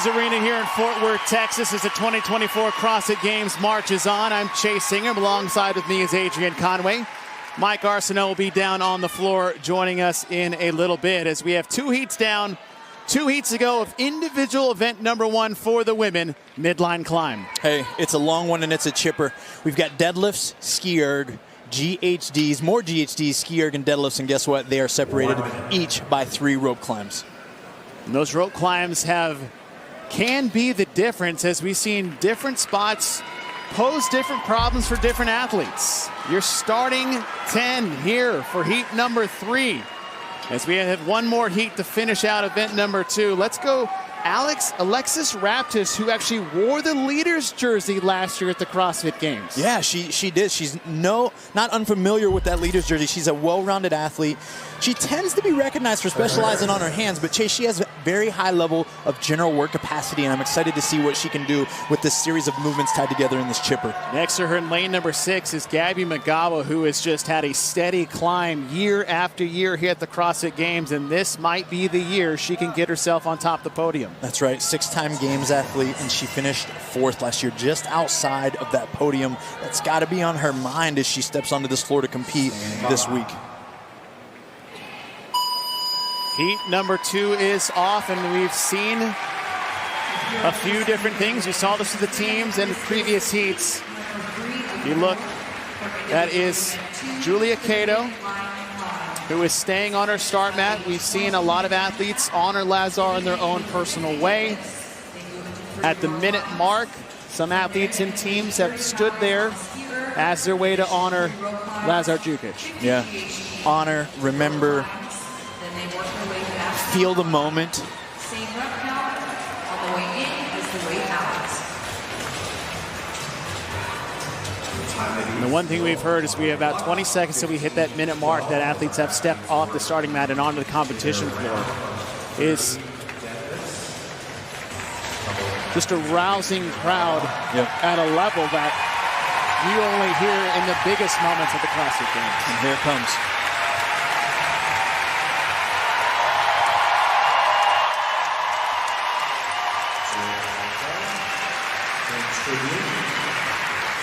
Arena here in Fort Worth, Texas, as the 2024 CrossFit Games marches on. I'm Chase Singer. Alongside with me is Adrian Conway. Mike Arsenault will be down on the floor joining us in a little bit as we have two heats down. 2 heats to go of individual event number 1 for the women, Midline Climb. Hey, it's a long one and it's a chipper. We've got deadlifts, ski erg, GHDs, more GHDs, ski erg, and deadlifts, and guess what? They are separated each by 3 rope climbs. And those rope climbs can be the difference, as we've seen different spots pose different problems for different athletes. Your starting 10 here for heat number 3. As we have one more heat to finish out event number 2. Let's go Alexis Raptis, who actually wore the leader's jersey last year at the CrossFit Games. Yeah, she did. She's not unfamiliar with that leader's jersey. She's a well-rounded athlete. She tends to be recognized for specializing on her hands, but Chase, she has a very high level of general work capacity, and I'm excited to see what she can do with this series of movements tied together in this chipper. Next to her in lane number 6 is Gabby Magawa, who has just had a steady climb year after year here at the CrossFit Games, and this might be the year she can get herself on top of the podium. That's right, 6-time Games athlete, and she finished 4th last year, just outside of that podium. That's got to be on her mind as she steps onto this floor to compete this week. Heat number 2 is off, and we've seen a few different things. You saw this with the teams in previous heats. You look, that is Julia Cato, who is staying on her start mat. We've seen a lot of athletes honor Lazar in their own personal way. At the minute mark, some athletes and teams have stood there as their way to honor Lazar Jukić. Yeah, honor, remember, feel the moment. And the one thing we've heard is we have about 20 seconds till we hit that minute mark that athletes have stepped off the starting mat and onto the competition floor. Is just a rousing crowd at a level that you only hear in the biggest moments of the CrossFit Games. And here it comes.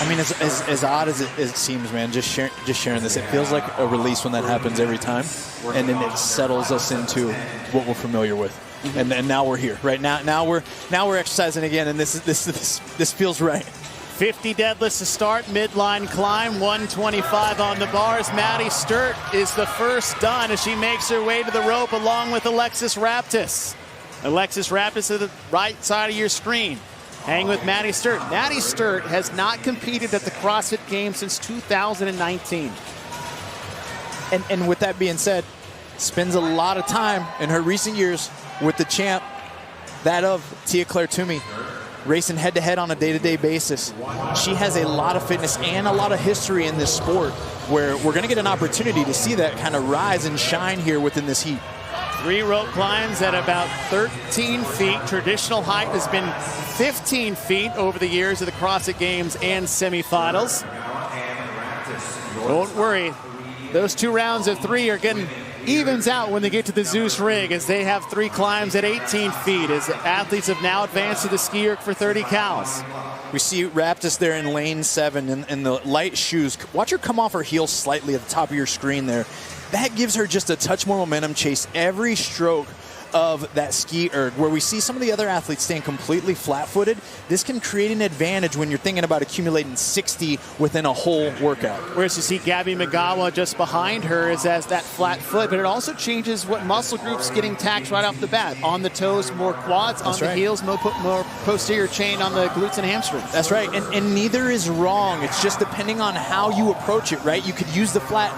I mean, as odd as it seems, man, just sharing this, it feels like a release when that happens every time, and then it settles us into what we're familiar with. And now we're here, right? Now we're exercising again, and this feels right. 50 deadlifts to start, midline climb, 125 on the bars. Maddie Sturt is the first done as she makes her way to the rope along with Alexis Raptis. Alexis Raptis to the right side of your screen. Hang with Maddie Sturt. Maddie Sturt has not competed at the CrossFit Games since 2019. And with that being said, spends a lot of time in her recent years with the champ, that of Tia Claire Toomey, racing head-to-head on a day-to-day basis. She has a lot of fitness and a lot of history in this sport, where we're going to get an opportunity to see that kind of rise and shine here within this heat. 3 rope climbs at about 13 feet. Traditional height has been 15 feet over the years of the CrossFit Games and semifinals. Don't worry, those 2 rounds of 3 are getting evens out when they get to the Zeus rig, as they have 3 climbs at 18 feet as athletes have now advanced to the ski erg for 30 cows. We see Raptis there in lane 7 in the light shoes. Watch her come off her heels slightly at the top of your screen there. That gives her just a touch more momentum, Chase, every stroke of that ski erg, where we see some of the other athletes staying completely flat-footed. This can create an advantage when you're thinking about accumulating 60 within a whole workout. Whereas you see Gabby Magawa just behind her is as that flat foot, but it also changes what muscle groups getting taxed right off the bat. On the toes, more quads. On the heels, more posterior chain on the glutes and hamstrings. That's right, and neither is wrong. It's just depending on how you approach it, right? You could use the flat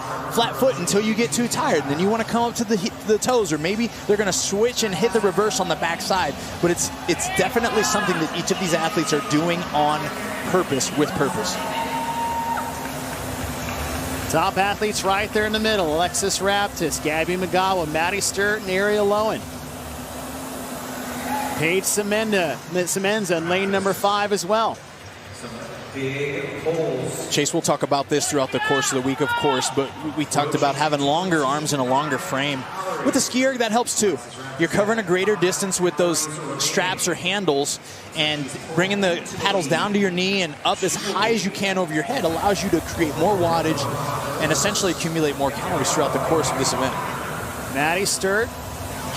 foot until you get too tired, and then you want to come up to the toes, or maybe they're going to switch and hit the reverse on the backside. But it's definitely something that each of these athletes are doing on purpose, with purpose. Top athletes right there in the middle. Alexis Raptis, Gabby Magawa, Maddie Sturt, and Ariel Lowen. Paige Semenza in lane number 5 as well. Chase, we'll talk about this throughout the course of the week, of course, but we talked about having longer arms and a longer frame. With the ski erg, that helps too. You're covering a greater distance with those straps or handles, and bringing the paddles down to your knee and up as high as you can over your head allows you to create more wattage and essentially accumulate more calories throughout the course of this event. Maddie Sturt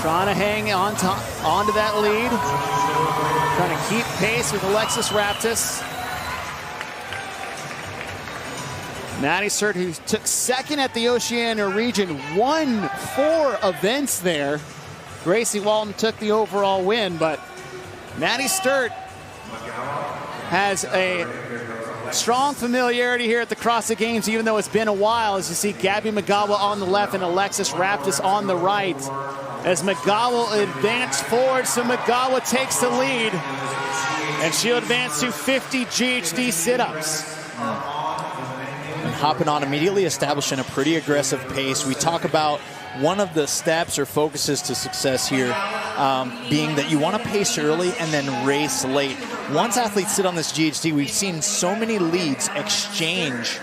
trying to hang onto that lead, trying to keep pace with Alexis Raptis. Maddie Sturt, who took second at the Oceania region, won 4 events there. Gracie Walton took the overall win, but Maddie Sturt has a strong familiarity here at the CrossFit Games, even though it's been a while, as you see Gabby Magawa on the left and Alexis Raptis on the right. As Magawa advanced forward, so Magawa takes the lead, and she'll advance to 50 GHD sit-ups. And hopping on immediately, establishing a pretty aggressive pace. We talk about one of the steps or focuses to success here being that you want to pace early and then race late. Once athletes sit on this GHD, we've seen so many leads exchange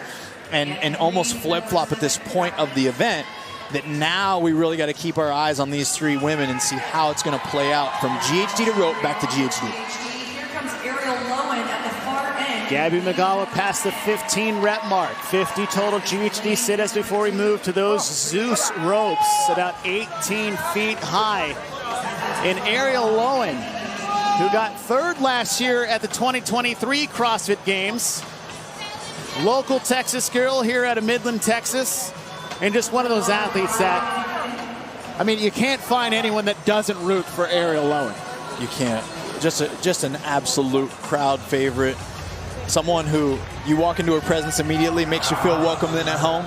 and almost flip-flop at this point of the event that now we really got to keep our eyes on these 3 women and see how it's going to play out from GHD to rope back to GHD. Here comes Ariel Lowen at the far end. Gabby Magawa passed the 15 rep mark, 50 total GHD sit-ups before we move to those Zeus ropes, about 18 feet high. And Ariel Lowen, who got 3rd last year at the 2023 CrossFit Games, local Texas girl here out of Midland, Texas, and just one of those athletes that, I mean, you can't find anyone that doesn't root for Ariel Lowen. You can't. Just an absolute crowd favorite. Someone who you walk into her presence immediately, makes you feel welcome in at home.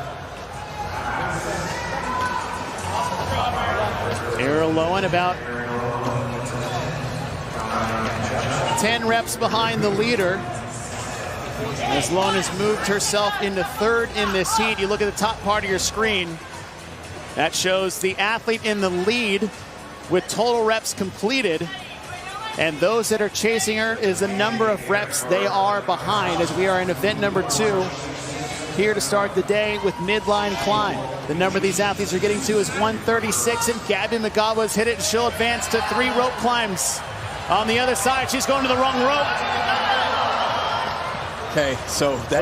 Ariel Lowen about 10 reps behind the leader. As Lowen has moved herself into 3rd in this heat. You look at the top part of your screen. That shows the athlete in the lead with total reps completed. And those that are chasing her is the number of reps they are behind, as we are in event number 2 here to start the day with Midline Climb. The number these athletes are getting to is 136, and Gabby Magawa has hit it, and she'll advance to 3 rope climbs. On the other side, she's going to the wrong rope. Okay, so hey,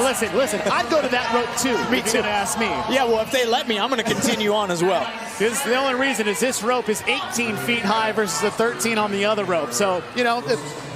listen, I'd go to that rope too. Me if too. You're gonna ask me. Yeah, well, if they let me, I'm gonna continue on as well. Because the only reason is this rope is 18 feet high versus the 13 on the other rope. So, you know,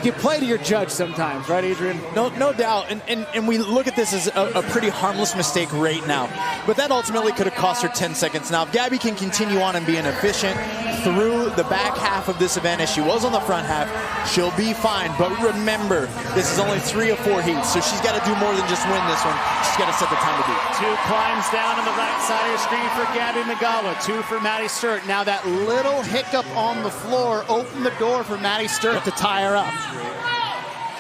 you play to your judge sometimes, right, Adrian? No doubt. And we look at this as a pretty harmless mistake right now. But that ultimately could have cost her 10 seconds. Now, if Gabby can continue on and be efficient through the back half of this event as she was on the front half, she'll be fine. But remember, this is only 3 of 4 heats, so she's got to do more than just win this one. She's got to set the time to do it. 2 climbs down on the right side of your screen for Gabby Magawa, 2 for Maddie Sturt. Now that little hiccup on the floor opened the door for Maddie Sturt to tie her up.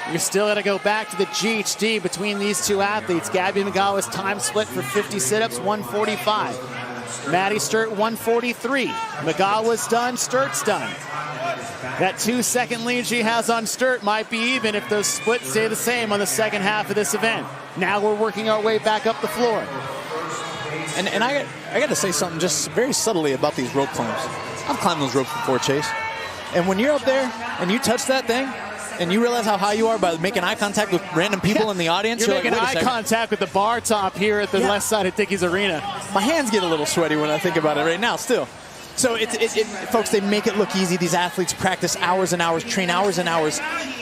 You're still going to go back to the GHD between these 2 athletes. Gabby Magawa's time split for 50 sit-ups, 145. Maddie Sturt, 143. Magawa's done, Sturt's done. That 2-second lead she has on Sturt might be even if those splits stay the same on the second half of this event. Now we're working our way back up the floor. And I got to say something just very subtly about these rope climbs. I've climbed those ropes before, Chase. And when you're up there and you touch that thing, and you realize how high you are by making eye contact with random people in the audience. You're making eye contact with the bar top here at the left side of Dickies Arena. My hands get a little sweaty when I think about it right now still. So folks, they make it look easy. These athletes practice hours and hours, train hours and hours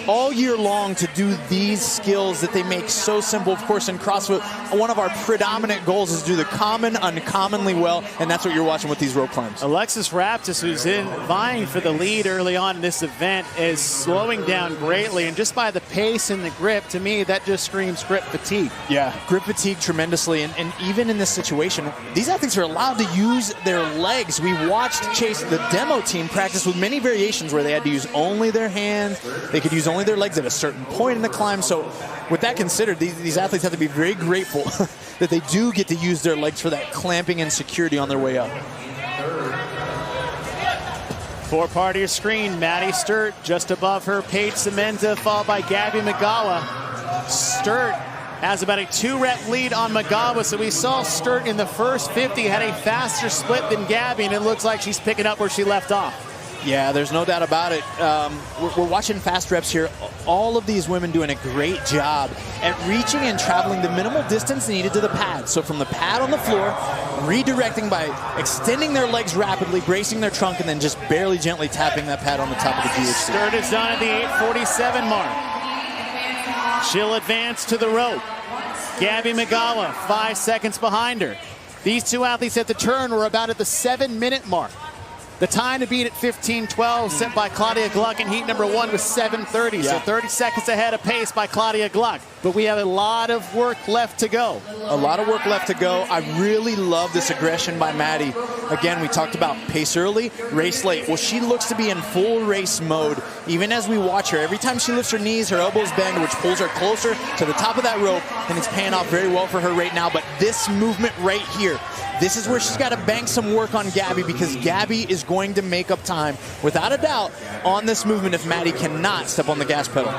all year long to do these skills that they make so simple. Of course, in CrossFit, one of our predominant goals is to do the common uncommonly well, and that's what you're watching with these rope climbs. Alexis Raptis, who's vying for the lead early on in this event, is slowing down greatly, and just by the pace and the grip, to me, that just screams grip fatigue. Yeah, grip fatigue tremendously, and even in this situation, these athletes are allowed to use their legs. We watched Chase, the demo team, practice with many variations where they had to use only their hands, they could use only their legs at a certain point in the climb. So with that considered, these athletes have to be very grateful that they do get to use their legs for that clamping and security on their way up. Fore part of your screen, Maddie Sturt just above her, Paige Sementa, followed by Gabby Magawa. Sturt has about a 2-rep lead on Magawa, so we saw Sturt in the first 50 had a faster split than Gabby, and it looks like she's picking up where she left off. Yeah, there's no doubt about it. We're watching fast reps here. All of these women doing a great job at reaching and traveling the minimal distance needed to the pad. So from the pad on the floor, redirecting by extending their legs rapidly, bracing their trunk, and then just barely gently tapping that pad on the top of the GHC. Sturt is done at the 8:47 mark. She'll advance to the rope. Gabby Magawa, 5 seconds behind her. These two athletes at the turn were about at the 7-minute mark. The time to beat at 15:12 set by Claudia Gluck in heat number 1 was 7:30, so 30 seconds ahead of pace by Claudia Gluck. But we have a lot of work left to go. A lot of work left to go. I really love this aggression by Maddie. Again, we talked about pace early, race late. Well, she looks to be in full race mode, even as we watch her. Every time she lifts her knees, her elbows bend, which pulls her closer to the top of that rope, and it's paying off very well for her right now. But this movement right here, this is where she's got to bank some work on Gabby, because Gabby is going to make up time, without a doubt, on this movement if Maddie cannot step on the gas pedal.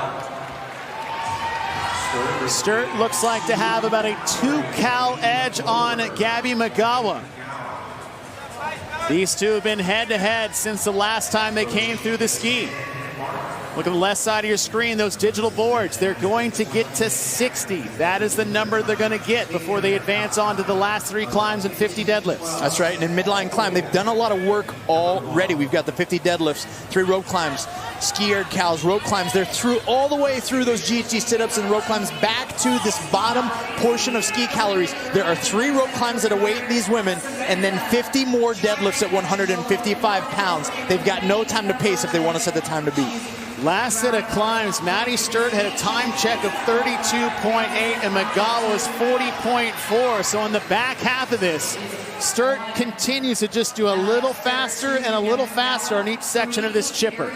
Sturt looks like to have about a 2-cal edge on Gabby Magawa. These two have been head-to-head since the last time they came through the ski. Look at the left side of your screen, those digital boards. They're going to get to 60. That is the number they're going to get before they advance on to the last 3 climbs and 50 deadlifts. That's right, and in Midline Climb, they've done a lot of work already. We've got the 50 deadlifts, 3 rope climbs, ski erg cows, rope climbs. They're through all the way through those GHG sit-ups and rope climbs back to this bottom portion of ski calories. There are 3 rope climbs that await these women, and then 50 more deadlifts at 155 pounds. They've got no time to pace if they want to set the time to beat. Last set of climbs, Maddie Sturt had a time check of 32.8 and Magawa was 40.4. So on the back half of this, Sturt continues to just do a little faster and a little faster on each section of this chipper.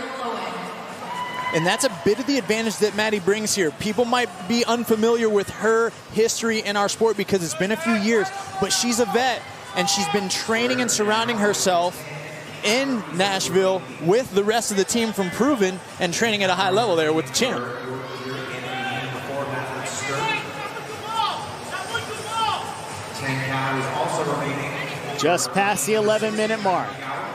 And that's a bit of the advantage that Maddie brings here. People might be unfamiliar with her history in our sport because it's been a few years, but she's a vet and she's been training and surrounding herself in Nashville with the rest of the team from Proven and training at a high level there with the champ. Just past the 11-minute mark.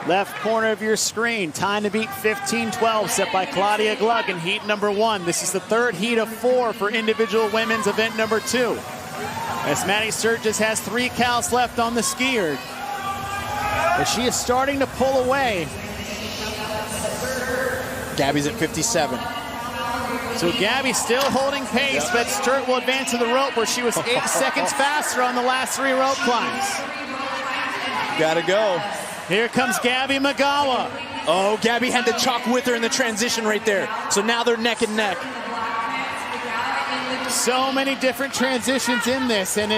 Left corner of your screen, time to beat 15:12 set by Claudia Gluck in heat number 1. This is the 3rd heat of 4 for individual women's event number 2. As Maddie Sturt just has 3 cows left on the ski erg. But she is starting to pull away. Gabby's at 57. So Gabby still holding pace, but Sturt will advance to the rope where she was 8 seconds faster on the last 3 rope climbs. Gotta go. Here comes Gabby Magawa. Oh, Gabby had the chalk with her in the transition right there. So now they're neck and neck. So many different transitions in this, and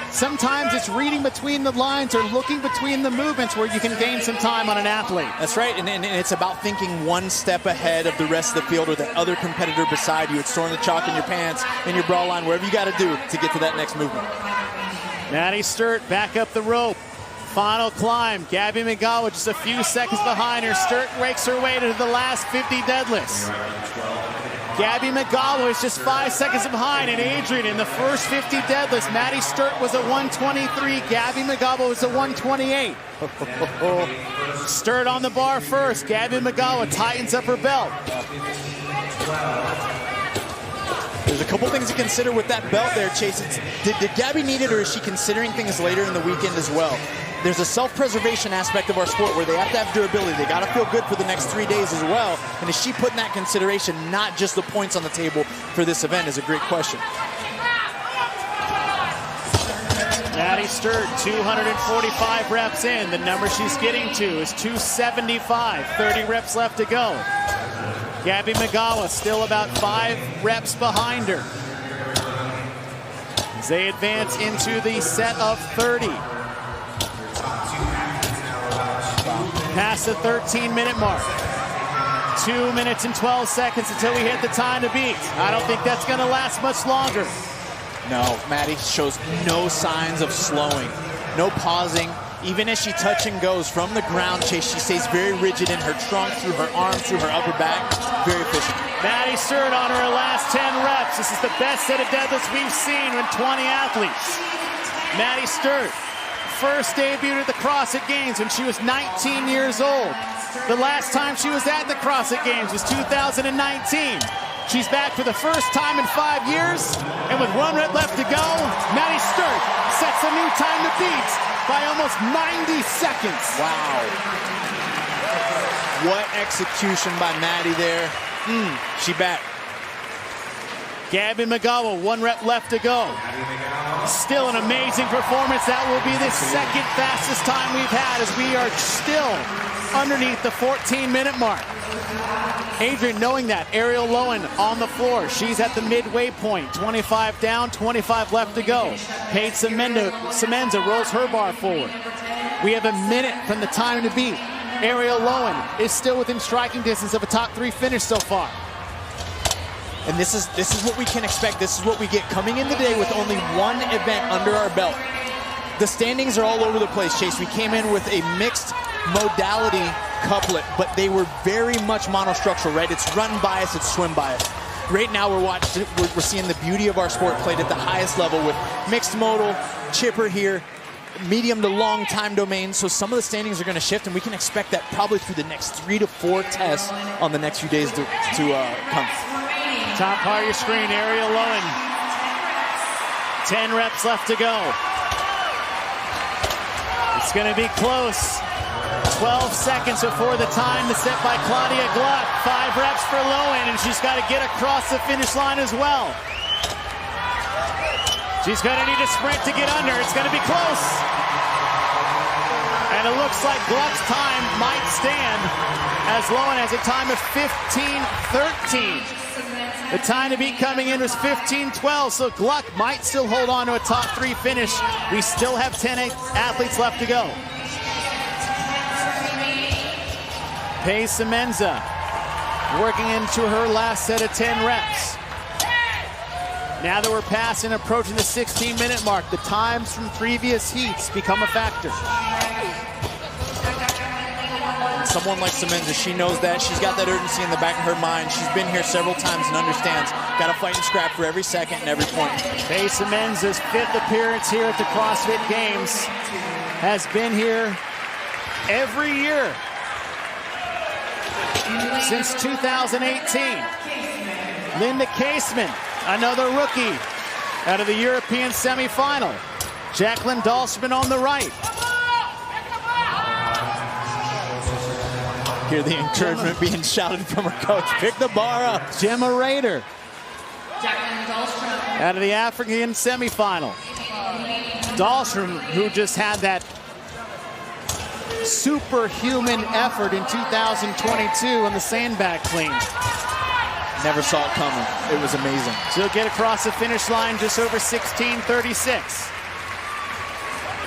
sometimes it's reading between the lines or looking between the movements where you can gain some time on an athlete. That's right, and it's about thinking one step ahead of the rest of the field or the other competitor beside you. It's storing the chalk in your pants, in your bra line, wherever you got to do to get to that next movement. Maddie Sturt back up the rope. Final climb. Gabby Magawa just a few seconds behind her. Sturt rakes her way to the last 50 deadlifts. Gabby Magawa is just 5 seconds behind, and Adrian in the first 50 deadlifts. Maddie Sturt was a 123. Gabby Magawa was a 128. Sturt on the bar first. Gabby Magawa tightens up her belt. There's a couple things to consider with that belt there, Chase. Did Gabby need it, or is she considering things later in the weekend as well? There's a self-preservation aspect of our sport where they have to have durability. They got to feel good for the next 3 days as well. And is she putting that consideration, not just the points on the table for this event, is a great question. Maddie Sturt, 245 reps in. The number she's getting to is 275. 30 reps left to go. Gabby Magawa still about 5 reps behind her as they advance into the set of 30. Past the 13-minute mark. 2 minutes and 12 seconds until we hit the time to beat. I don't think that's going to last much longer. No, Maddie shows no signs of slowing, no pausing. Even as she touch and goes from the ground, Chase, she stays very rigid in her trunk, through her arms, through her upper back. Very efficient. Maddie Sturt on her last 10 reps. This is the best set of deadlifts we've seen with 20 athletes. Maddie Sturt, first debuted at the CrossFit Games when she was 19 years old. The last time she was at the CrossFit Games was 2019. She's back for the first time in 5 years, and with 1 rep left to go, Maddie Sturt sets a new time to beat by almost 90 seconds. Wow. What execution by Maddie there. She back. Gabby McGowell, 1 rep left to go. Still an amazing performance. That will be the second fastest time we've had as we are still underneath the 14-minute mark. Adrian knowing that. Ariel Lowen on the floor. She's at the midway point. 25 down, 25 left to go. Paige Semenza rolls her bar forward. We have a minute from the time to beat. Ariel Lowen is still within striking distance of a top 3 finish so far. And this is what we can expect. This is what we get coming in the day with only 1 event under our belt. The standings are all over the place, Chase. We came in with a mixed modality couplet, but they were very much monostructural, right? It's run bias, it's swim bias. Right now we're seeing the beauty of our sport played at the highest level with mixed modal, chipper here, medium to long time domain. So some of the standings are going to shift, and we can expect that probably through the next 3 to 4 tests on the next few days to come. Top part of your screen, Ariel Lowen. 10 reps left to go. It's going to be close. 12 seconds before the time to set by Claudia Gluck. 5 reps for Lowen, and she's got to get across the finish line as well. She's going to need a sprint to get under. It's going to be close. And it looks like Gluck's time might stand as Lowen has a time of 15:13. The time to beat coming in was 15:12, so Gluck might still hold on to a top 3 finish. We still have 10 athletes left to go. Paige Semenza working into her last set of 10 reps. Now that we're past and approaching the 16-minute mark, the times from previous heats become a factor. Someone like Semenza, she knows that. She's got that urgency in the back of her mind. She's been here several times and understands. Got to fight and scrap for every second and every point. Paige Semenza's 5th appearance here at the CrossFit Games. Has been here every year since 2018. Linda Caseman, another rookie out of the European semifinal. Jacqueline Dahlsman on the right. Hear the encouragement being shouted from her coach. Pick the bar up. Gemma Rader out of the African semifinal. Dahlstrom, who just had that superhuman effort in 2022 on the sandbag clean. Never saw it coming. It was amazing. She'll get across the finish line just over 16:36.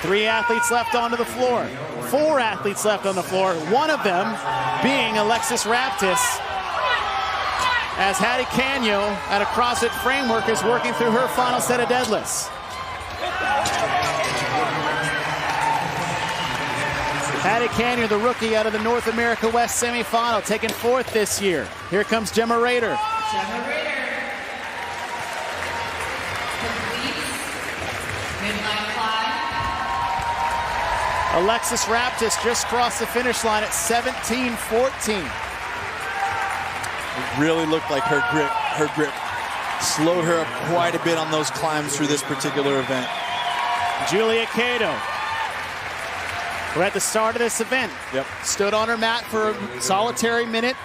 3 athletes left onto the floor. 4 athletes left on the floor. One of them being Alexis Raptis, as Hattie Canyo at a CrossFit Framework is working through her final set of deadlifts. Hattie Canyo, the rookie out of the North America West semifinal, taken 4th this year. Here comes Gemma Rader. Midline Climb. Alexis Raptis just crossed the finish line at 17:14. It really looked like her grip slowed her up quite a bit on those climbs through this particular event. Julia Cato, we're at the start of this event. Yep. Stood on her mat for a solitary minute.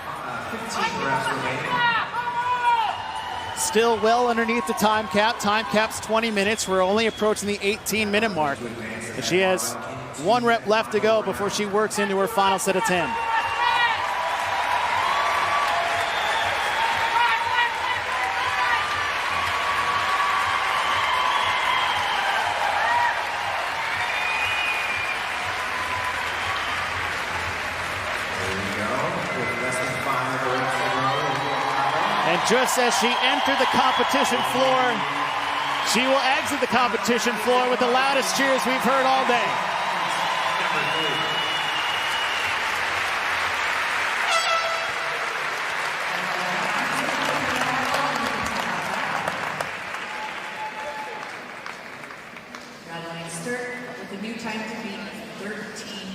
Still well underneath the time cap. Time cap's 20 minutes. We're only approaching the 18-minute mark. And she has 1 rep left to go before she works into her final set of 10. And just as she entered the competition floor, she will exit the competition floor with the loudest cheers we've heard all day.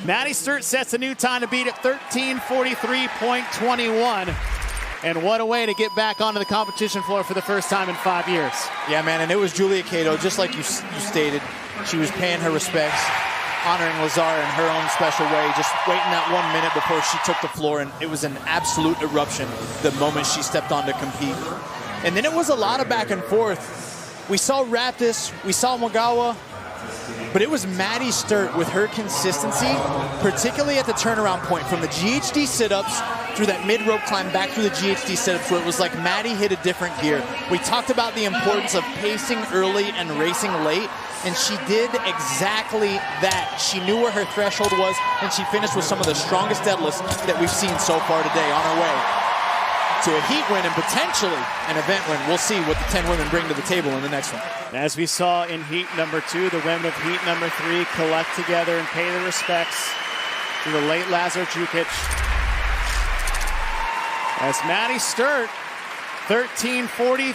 Maddie Sturt sets a new time to beat at 13:43.21. And what a way to get back onto the competition floor for the first time in 5 years. Yeah, man, and it was Julia Cato, just like you stated. She was paying her respects, honoring Lazar in her own special way, just waiting that 1 minute before she took the floor, and it was an absolute eruption the moment she stepped on to compete. And then it was a lot of back and forth. We saw Raptis, we saw Mogawa, but it was Maddie Sturt with her consistency, particularly at the turnaround point from the GHD sit-ups through that mid-rope climb back through the GHD sit-ups, where it was like Maddie hit a different gear. We talked about the importance of pacing early and racing late, and she did exactly that. She knew where her threshold was, and she finished with some of the strongest deadlifts that we've seen so far today on her way to a heat win and potentially an event win. We'll see what the 10 women bring to the table in the next one. As we saw in heat number 2, the women of heat number 3 collect together and pay their respects to the late Lazar Jukić. As Maddie Sturt, 13:43.